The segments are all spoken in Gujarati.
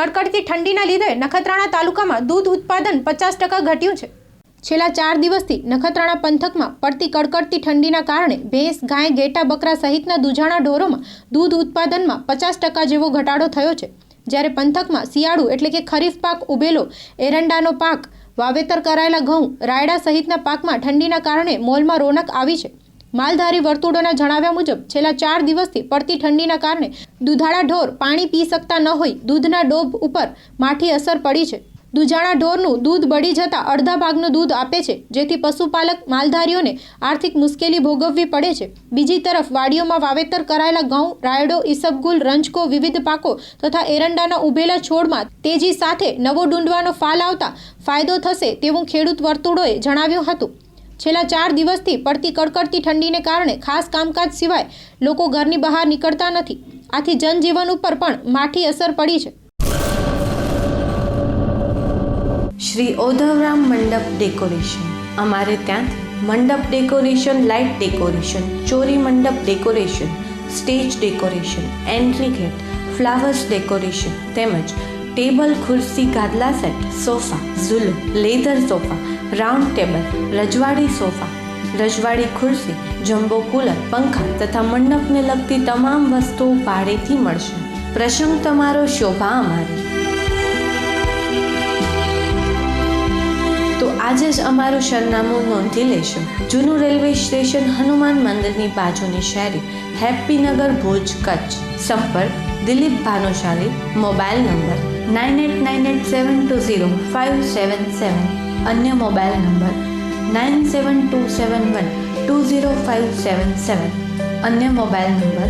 કડકડતી ઠંડીના લીધે નખત્રાણા તાલુકામાં દૂધ ઉત્પાદન 50% ઘટ્યું છે। છેલ્લા 4 દિવસથી નખત્રાણા પંથકમાં પડતી કડકડતી ઠંડીના કારણે ભેંસ, ગાય, ઘેટા, બકરા સહિતના દૂધાણા ઢોરોમાં દૂધ ઉત્પાદનમાં 50% જેવો ઘટાડો થયો છે। જ્યારે પંથકમાં શિયાળુ એટલે કે ખરીફ પાક ઉભેલો એરંડાનો પાક, વાવેતર કરાયેલા ઘઉં, રાયડા સહિતના પાકમાં ઠંડીના કારણે મોલમાં રોનક આવી છે। માલધારી વર્તુળોના જણાવ્યા મુજબ છેલ્લા 4 દિવસથી પડતી ઠંડીના કારણે દૂધાળા ઢોર પાણી પી શકતા ન હોય દૂધના ડોબ ઉપર માઠી અસર પડી છે। દૂધાળા ઢોરનું દૂધ બળી જતાં અડધા ભાગનું દૂધ આપે છે, જેથી પશુપાલક માલધારીઓને આર્થિક મુશ્કેલી ભોગવવી પડે છે। બીજી તરફ વાડીઓમાં વાવેતર કરાયેલા ઘઉં, રાયડો, ઈસબગુલ, રંજકો, વિવિધ પાકો તથા એરંડાના ઉભેલા છોડમાં તેજી સાથે નવો ડૂંડવાનો ફાલ આવતા ફાયદો થશે તેવું ખેડૂત વર્તુળોએ જણાવ્યું હતું। છેલ્લા 4 દિવસથી પડતી કડકડતી ઠંડીને કારણે ખાસ કામકાજ સિવાય લોકો ઘરની બહાર નીકળતા નથી, આથી જનજીવન ઉપર પણ માઠી અસર પડી છે। શ્રી ઓધવરામ મંડપ ડેકોરેશન। અમારે ત્યાંથી મંડપ ડેકોરેશન, લાઇટ ડેકોરેશન, ચોરી મંડપ decoration, stage decoration, entry gate, flowers decoration તેમજ ટેબલ, ખુરશી, ગાદલા સેટ, સોફા, ઝૂલો, લેધર સોફા, રાઉન્ડ ટેબલ, રજવાડી સોફા, રજવાડી ખુરશી, જમ્બો કુલર, પંખા તથા મંડપને લગતી તમામ વસ્તુઓ ભાડેથી મળશે। પ્રસંગ તમારો, શોભા અમારી। તો આજે જ અમારું સરનામું નોંધી લેશો। જૂનું રેલવે સ્ટેશન, હનુમાન મંદિરની બાજુની શેરી, હેપ્પીનગર, ભુજ, કચ્છ। સંપર્ક દિલીપ ભાનુશાલી। Mobile number 9898720577। અન્ય મોબાઈલ નંબર 9727120577। અન્ય મોબાઈલ નંબર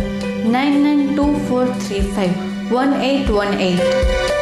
9924351818।